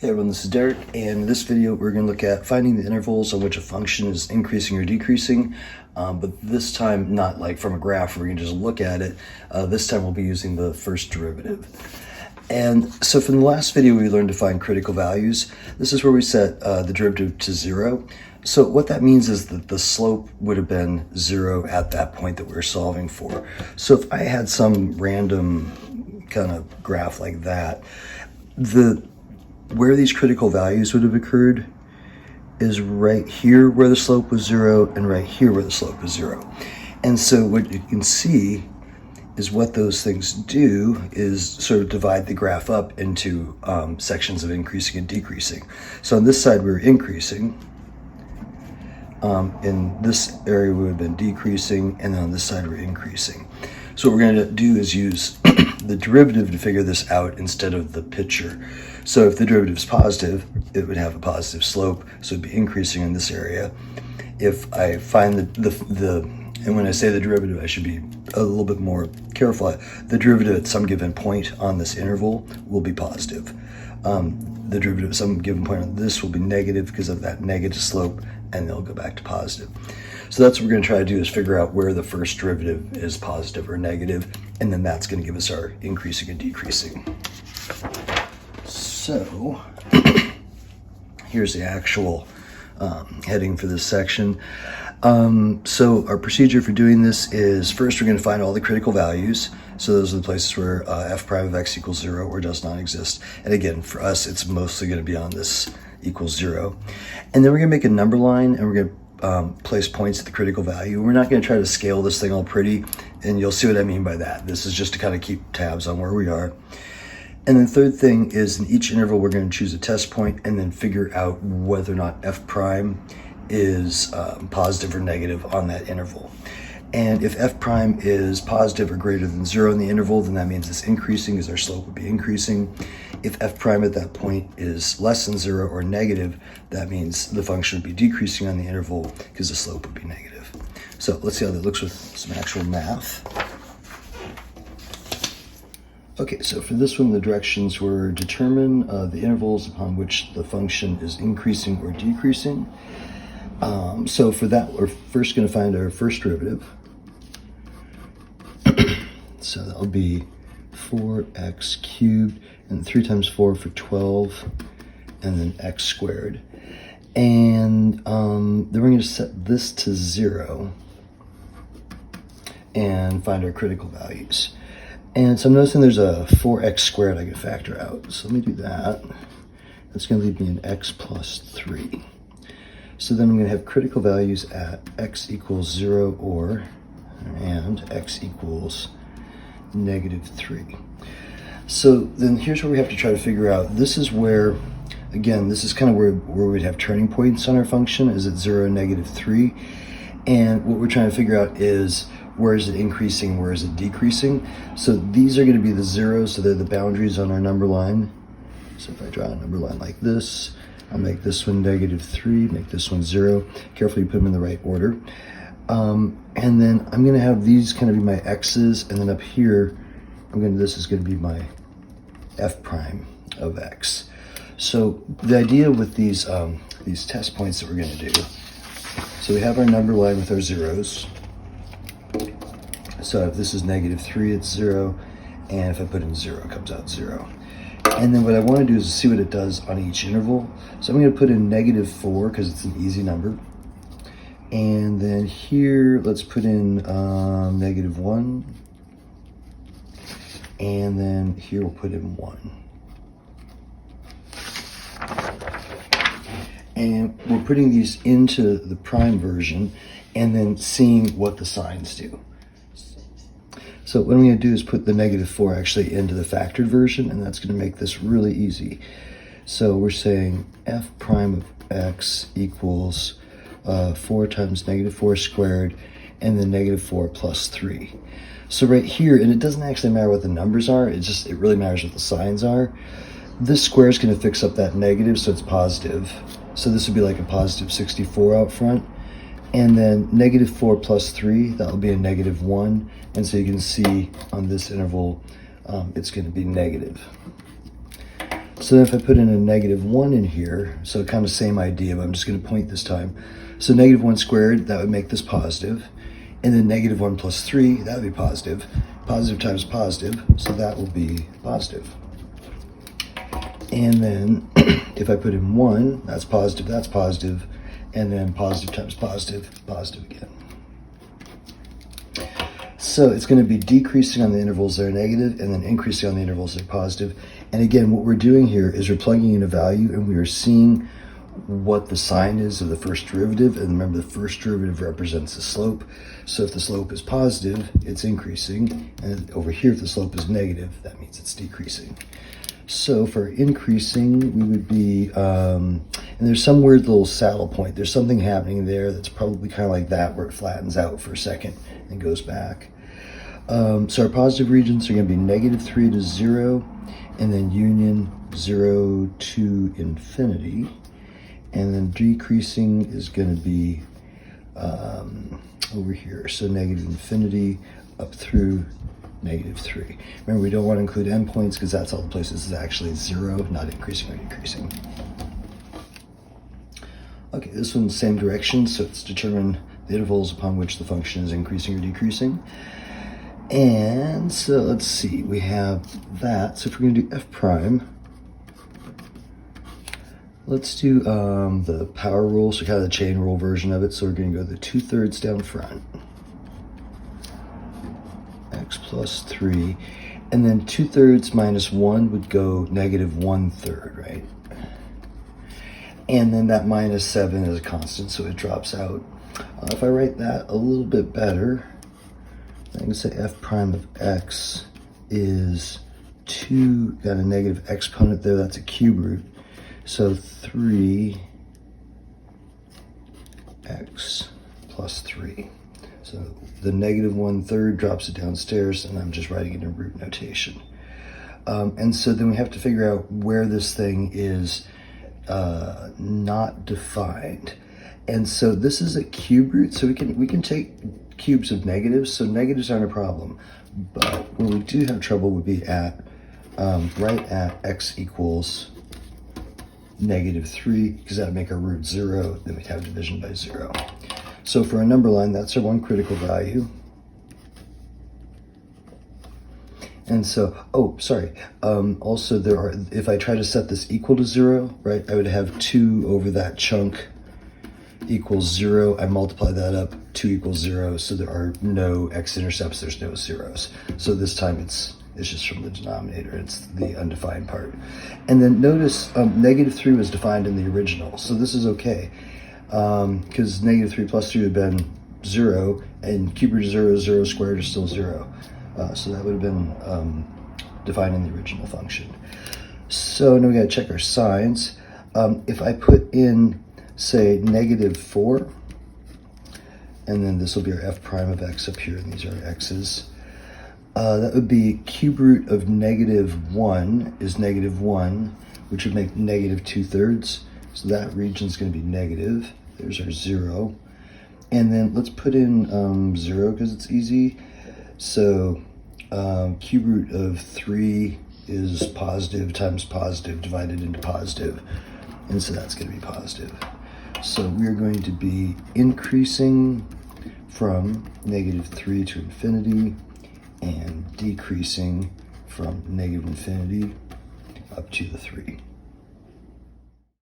Hey everyone, this is Derek, and in this video we're going to look at finding the intervals on which a function is increasing or decreasing, but this time not like from a graph where we can just look at it. This time we'll be using the first derivative. And so from the last video we learned to find critical values. This is where we set the derivative to 0. So what that means is that the slope would have been 0 at that point that we're solving for. So if I had some random kind of graph like that, where these critical values would have occurred is right here where the slope was 0 and right here where the slope was 0. And so what you can see is what those things do is sort of divide the graph up into sections of increasing and decreasing. So on this side we were increasing, in this area we would have been decreasing, and then on this side we're increasing. So what we're going to do is use the derivative to figure this out instead of the picture. So if the derivative is positive, it would have a positive slope, so it'd be increasing in this area. If I find and when I say the derivative, I should be a little bit more careful. The derivative at some given point on this interval will be positive. The derivative at some given point on this will be negative because of that negative slope, and they'll go back to positive. So that's what we're going to try to do, is figure out where the first derivative is positive or negative, and then that's going to give us our increasing and decreasing. So here's the actual heading for this section. So our procedure for doing this is, first we're going to find all the critical values. So those are the places where f prime of x equals 0 or does not exist. And again, for us, it's mostly going to be on this equals 0. And then we're going to make a number line, and we're going to place points at the critical value. We're not going to try to scale this thing all pretty, and you'll see what I mean by that. This is just to kind of keep tabs on where we are. And then the third thing is, in each interval we're going to choose a test point and then figure out whether or not f prime is positive or negative on that interval. And if f prime is positive or greater than 0 in the interval, then that means it's increasing, because our slope would be increasing. If f prime at that point is less than 0 or negative, that means the function would be decreasing on the interval because the slope would be negative. So let's see how that looks with some actual math. Okay, so for this one, the directions were determine the intervals upon which the function is increasing or decreasing. So for that, we're first going to find our first derivative. So that'll be 4x cubed, and 3 times 4 for 12, and then x squared. And then we're going to set this to 0 and find our critical values. And so I'm noticing there's a 4x squared I can factor out. So let me do that. That's going to leave me an x plus 3. So then I'm going to have critical values at x equals 0 and x equals -3. So then here's where we have to try to figure out. This is where, again, this is kind of where we'd have turning points on our function, is at 0 and -3. And what we're trying to figure out is, where is it increasing, where is it decreasing? So these are going to be the zeros, so they're the boundaries on our number line. So if I draw a number line like this, I'll make this one -3, make this one 0. Carefully put them in the right order. And then I'm going to have these kind of be my x's, and then up here, this is going to be my f prime of x. So the idea with these test points that we're going to do, so we have our number line with our zeros. So if this is -3, it's 0, and if I put in 0, it comes out 0. And then what I want to do is see what it does on each interval. So I'm going to put in -4 because it's an easy number. And then here, let's put in -1. And then here we'll put in 1. And we're putting these into the prime version and then seeing what the signs do. So what I'm going to do is put the -4 actually into the factored version, and that's going to make this really easy. So we're saying f prime of x equals 4 times -4 squared, and then -4 plus 3. So right here, and it doesn't actually matter what the numbers are, it really matters what the signs are. This square is going to fix up that negative, so it's positive. So this would be like a positive 64 out front. And then -4 plus 3, that'll be a -1. And so you can see on this interval, it's going to be negative. So then if I put in a -1 in here, so kind of same idea, but I'm just going to point this time. So -1 squared, that would make this positive. And then -1 plus 3, that would be positive. Positive times positive, so that will be positive. And then if I put in 1, that's positive. And then positive times positive, positive again. So it's going to be decreasing on the intervals that are negative and then increasing on the intervals that are positive. And again, what we're doing here is we're plugging in a value and we are seeing what the sign is of the first derivative. And remember, the first derivative represents the slope. So if the slope is positive, it's increasing. And over here, if the slope is negative, that means it's decreasing. So for increasing, we would be, and there's some weird little saddle point. There's something happening there that's probably kind of like that, where it flattens out for a second and goes back. So our positive regions are going to be -3 to 0, and then union 0 to infinity. And then decreasing is going to be over here. So -infinity up through -3. Remember, we don't want to include endpoints because that's all the places is actually 0, not increasing or decreasing. Okay, this one's same direction, so it's determine the intervals upon which the function is increasing or decreasing. And so let's see, we have that. So if we're going to do f prime, let's do the power rule, so kind of the chain rule version of it. So we're going to go the 2/3 down front. X plus 3, and then 2/3 minus 1 would go -1/3, right? And then that -7 is a constant, so it drops out. If I write that a little bit better, I can say f prime of x is 2, got a negative exponent there, that's a cube root. So 3x plus 3. So the -1/3 drops it downstairs, and I'm just writing it in root notation. And so then we have to figure out where this thing is not defined. And so this is a cube root, so we can take cubes of negatives, so negatives aren't a problem. But where we do have trouble would be at right at x equals -3, because that would make our root 0, then we'd have division by 0. So for a number line, that's our one critical value. And so, also there are, if I try to set this equal to 0, right, I would have 2 over that chunk equals 0. I multiply that up, 2 equals 0, so there are no x-intercepts, there's no zeros. So this time it's just from the denominator, it's the undefined part. And then notice -3 was defined in the original, so this is okay. Because -3 plus 3 would have been 0, and cube root of 0 is 0 squared is still 0. So that would have been defined in the original function. So now we gotta check our signs. If I put in, say, -4, and then this will be our f prime of x up here, and these are our x's. That would be cube root of -1 is -1, which would make -2/3. So that region is going to be negative. There's our 0. And then let's put in 0 because it's easy. So cube root of 3 is positive times positive divided into positive. And so that's going to be positive. So we're going to be increasing from -3 to infinity and decreasing from -infinity up to the 3.